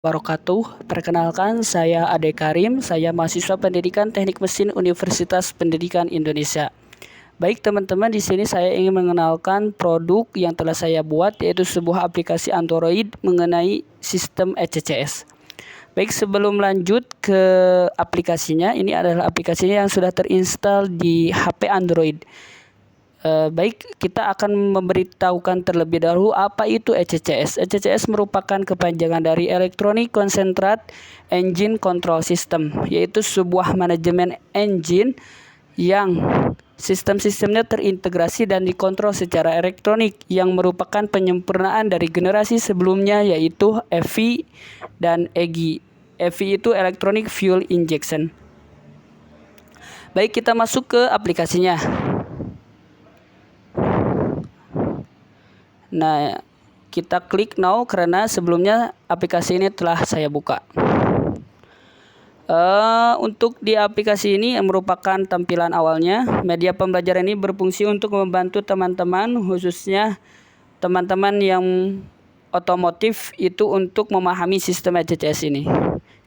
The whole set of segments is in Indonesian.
Wabarakatuh. Perkenalkan, saya Ade Karim, saya mahasiswa Pendidikan Teknik Mesin Universitas Pendidikan Indonesia. Baik teman-teman, di sini saya ingin mengenalkan produk yang telah saya buat, yaitu sebuah aplikasi Android mengenai sistem ECCS. Baik, sebelum lanjut ke aplikasinya, ini adalah aplikasinya yang sudah terinstall di HP Android. Baik, kita akan memberitahukan terlebih dahulu apa itu ECCS. ECCS merupakan kepanjangan dari Electronic Concentrate Engine Control System, yaitu sebuah manajemen engine yang sistem-sistemnya terintegrasi dan dikontrol secara elektronik, yang merupakan penyempurnaan dari generasi sebelumnya, yaitu EFI dan EGI. EFI itu Electronic Fuel Injection. Baik, kita masuk ke aplikasinya. Nah, kita klik now karena sebelumnya aplikasi ini telah saya buka. Untuk di aplikasi ini yang merupakan tampilan awalnya, media pembelajaran ini berfungsi untuk membantu teman-teman, khususnya teman-teman yang otomotif, itu untuk memahami sistem ECCS ini.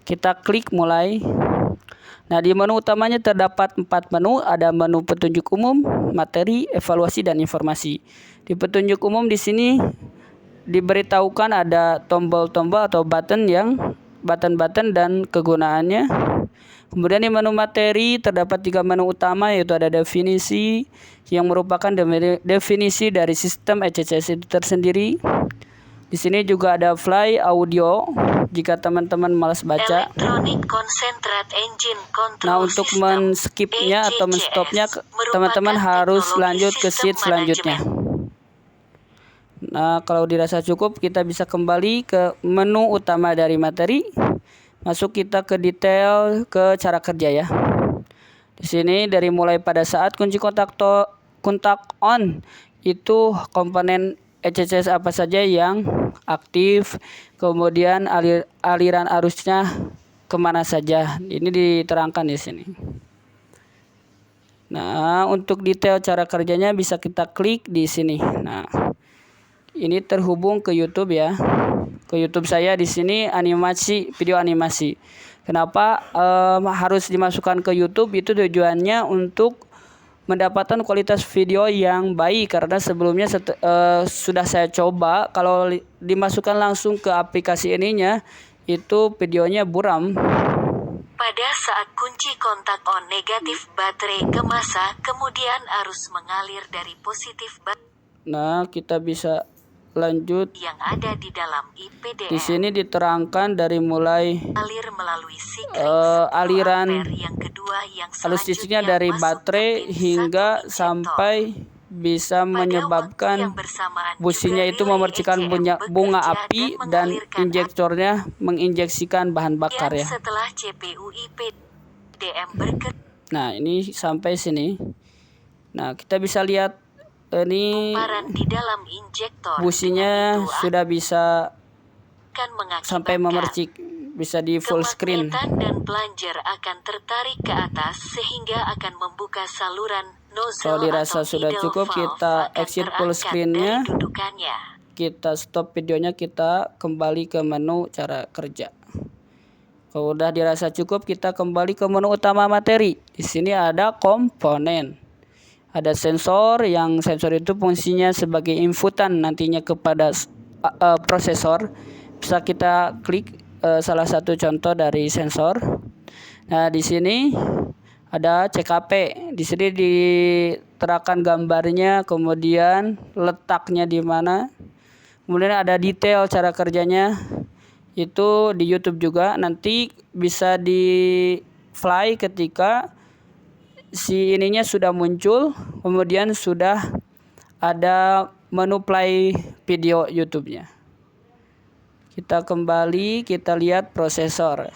Kita klik mulai. Nah, di menu utamanya terdapat 4 menu, ada menu petunjuk umum, materi, evaluasi, dan informasi. Di petunjuk umum di sini diberitahukan ada tombol-tombol atau button dan kegunaannya. Kemudian di menu materi terdapat 3 menu utama, yaitu ada definisi yang merupakan definisi dari sistem ECCS itu tersendiri. Di sini juga ada fly audio jika teman-teman malas baca. Nah, untuk men-skipnya atau men-stopnya, teman-teman harus lanjut ke sheet selanjutnya. Nah, kalau dirasa cukup, kita bisa kembali ke menu utama dari materi. Masuk kita ke detail, ke cara kerja ya. Di sini dari mulai pada saat kunci kontak on, itu komponen ECCS apa saja yang aktif, kemudian aliran arusnya kemana saja. Ini diterangkan di sini. Nah, untuk detail cara kerjanya bisa kita klik di sini. Nah, ini terhubung ke YouTube ya. Ke YouTube saya di sini video animasi. Kenapa harus dimasukkan ke YouTube? Itu tujuannya untuk mendapatkan kualitas video yang baik, karena sebelumnya sudah saya coba, kalau dimasukkan langsung ke aplikasi ininya itu videonya buram. Pada saat kunci kontak on negatif baterai ke masa, kemudian arus mengalir dari positif baterai. Nah, kita bisa lanjut. Yang ada di dalam IPDM. Di sini diterangkan dari mulai alir melalui aliran yang kedua, yang arus listriknya dari baterai hingga sampai bisa menyebabkan businya itu memercikan bunga api dan injektornya menginjeksikan bahan bakar ya. Setelah CPU IPDM Nah, ini sampai sini. Nah, kita bisa lihat ini di dalam injektor, businya sudah bisa sampai memercik, bisa di full screen. Dan plunger akan tertarik ke atas sehingga akan membuka saluran nozzle. Kalau dirasa sudah cukup, kita exit full screen-nya. Kita stop videonya, kita kembali ke menu cara kerja. Kalau udah dirasa cukup, kita kembali ke menu utama materi. Di sini ada komponen. Ada sensor, yang sensor itu fungsinya sebagai inputan nantinya kepada prosesor. Bisa kita klik salah satu contoh dari sensor. Nah, di sini ada CKP. Di sini diterangkan gambarnya, kemudian letaknya di mana. Kemudian ada detail cara kerjanya. Itu di YouTube juga. Nanti bisa di fly ketika si ininya sudah muncul, kemudian sudah ada menu play video YouTube-nya. Kita kembali, kita lihat prosesor.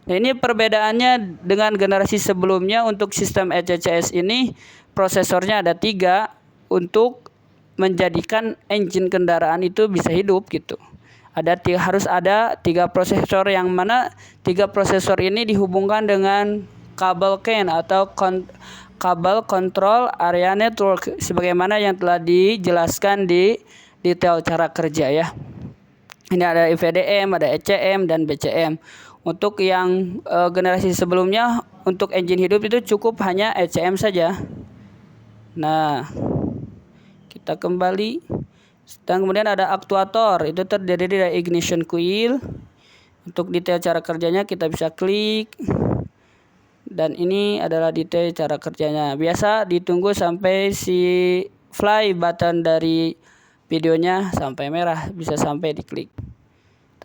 Nah, ini perbedaannya dengan generasi sebelumnya. Untuk sistem ECCS ini prosesornya ada 3 untuk menjadikan engine kendaraan itu bisa hidup gitu. Harus ada 3 prosesor, yang mana 3 prosesor ini dihubungkan dengan kabel CAN atau kabel control area network, sebagaimana yang telah dijelaskan di detail cara kerja ya. Ini ada IVDM, ada ECM dan BCM. Untuk yang generasi sebelumnya untuk engine hidup itu cukup hanya ECM saja. Nah, kita kembali. Dan kemudian ada aktuator, itu terdiri dari ignition coil. Untuk detail cara kerjanya kita bisa klik. Dan ini adalah detail cara kerjanya. Biasa ditunggu sampai si fly button dari videonya sampai merah, bisa sampai diklik.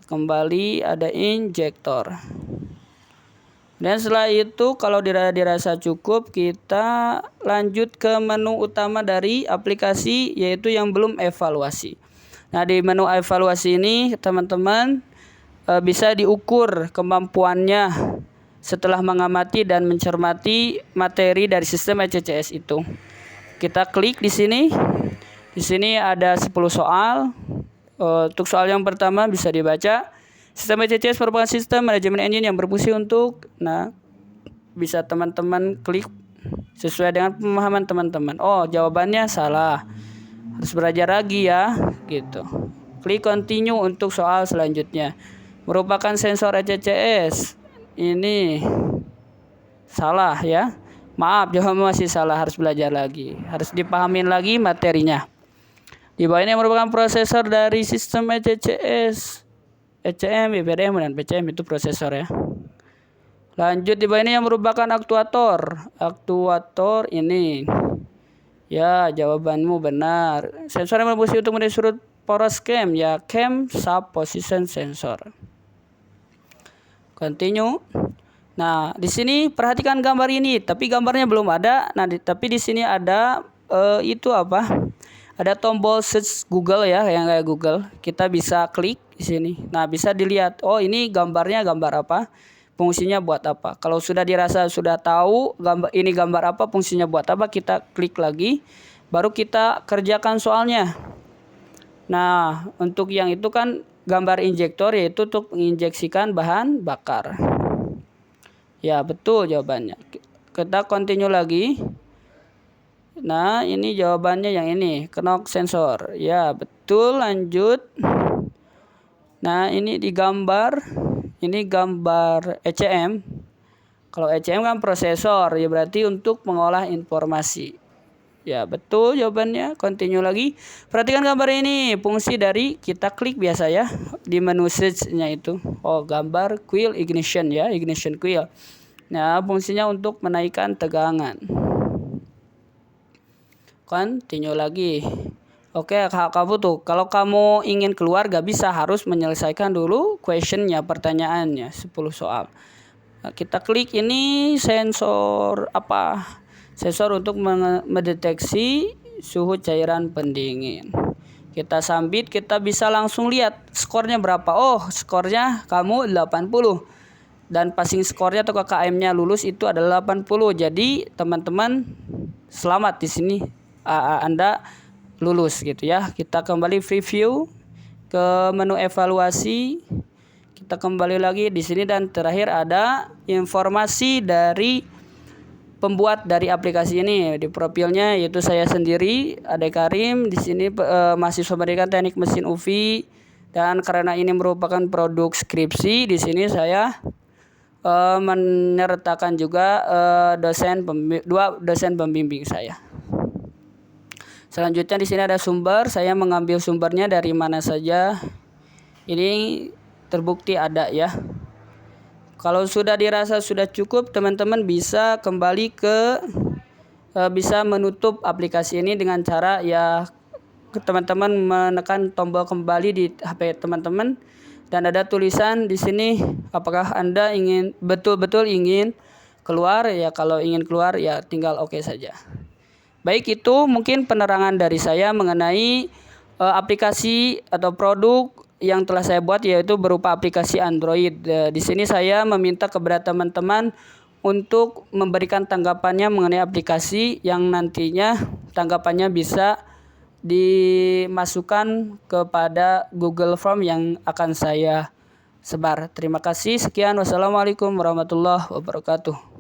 Kembali ada injektor. Dan setelah itu kalau dirasa cukup, kita lanjut ke menu utama dari aplikasi, yaitu yang belum evaluasi. Nah, di menu evaluasi ini teman-teman bisa diukur kemampuannya setelah mengamati dan mencermati materi dari sistem ECCS itu. Kita klik di sini. Di sini ada 10 soal. Untuk soal yang pertama bisa dibaca. Sistem ECCS merupakan sistem manajemen engine yang berfungsi untuk, bisa teman-teman klik sesuai dengan pemahaman teman-teman. Oh, jawabannya salah. Harus belajar lagi ya, gitu. Klik continue untuk soal selanjutnya. Merupakan sensor ECCS. Ini salah ya. Maaf, jawabannya masih salah, harus belajar lagi. Harus dipahamin lagi materinya. Di bawah ini merupakan prosesor dari sistem ECCS. ECM, IVDM, dan BCM itu prosesor ya. Lanjut di bawah ini yang merupakan aktuator. Aktuator ini. Ya, jawabanmu benar. Sensor yang berfungsi untuk mencari sudut poros cam, ya cam sub position sensor. Continue. Nah, di sini perhatikan gambar ini, tapi gambarnya belum ada. Nah, tapi di sini ada itu apa? Ada tombol search Google ya, yang kayak Google. Kita bisa klik di sini. Nah, bisa dilihat. Oh, ini gambarnya gambar apa? Fungsinya buat apa? Kalau sudah dirasa sudah tahu ini gambar apa, fungsinya buat apa, kita klik lagi. Baru kita kerjakan soalnya. Nah, untuk yang itu kan gambar injektor, yaitu untuk menginjeksikan bahan bakar. Ya, betul jawabannya. Kita continue lagi. Nah, ini jawabannya yang ini, knock sensor. Ya, betul, lanjut. Nah, ini digambar. Ini gambar ECM. Kalau ECM kan prosesor, ya berarti untuk mengolah informasi. Ya, betul jawabannya. Continue lagi. Perhatikan gambar ini, fungsi dari kita klik biasa ya di menu search-nya itu. Oh, gambar coil ignition ya, ignition coil. Nah, fungsinya untuk menaikkan tegangan. Continue lagi. Oke, kamu tuh kalau kamu ingin keluar gak bisa, harus menyelesaikan dulu questionnya, pertanyaannya 10 soal. Nah, kita klik ini sensor apa? Sensor untuk mendeteksi suhu cairan pendingin. Kita sambit, kita bisa langsung lihat skornya berapa. Oh, skornya kamu 80. Dan passing skornya atau KKM-nya lulus itu adalah 80. Jadi, teman-teman selamat di sini. Anda lulus gitu ya. Kita kembali preview ke menu evaluasi. Kita kembali lagi di sini dan terakhir ada informasi dari pembuat dari aplikasi ini. Di profilnya yaitu saya sendiri, Ade Karim. Di sini mahasiswa pendidikan teknik mesin UV, dan karena ini merupakan produk skripsi, di sini saya menyertakan juga dua dosen pembimbing saya. Selanjutnya di sini ada sumber. Saya mengambil sumbernya dari mana saja. Ini terbukti ada ya. Kalau sudah dirasa sudah cukup, teman-teman bisa kembali bisa menutup aplikasi ini dengan cara ya teman-teman menekan tombol kembali di HP teman-teman, dan ada tulisan di sini apakah Anda betul-betul ingin keluar ya. Kalau ingin keluar ya tinggal oke saja. Baik, itu mungkin penerangan dari saya mengenai aplikasi atau produk yang telah saya buat, yaitu berupa aplikasi Android. Di sini saya meminta kepada teman-teman untuk memberikan tanggapannya mengenai aplikasi yang nantinya tanggapannya bisa dimasukkan kepada Google Form yang akan saya sebar. Terima kasih. Sekian. Wassalamualaikum warahmatullahi wabarakatuh.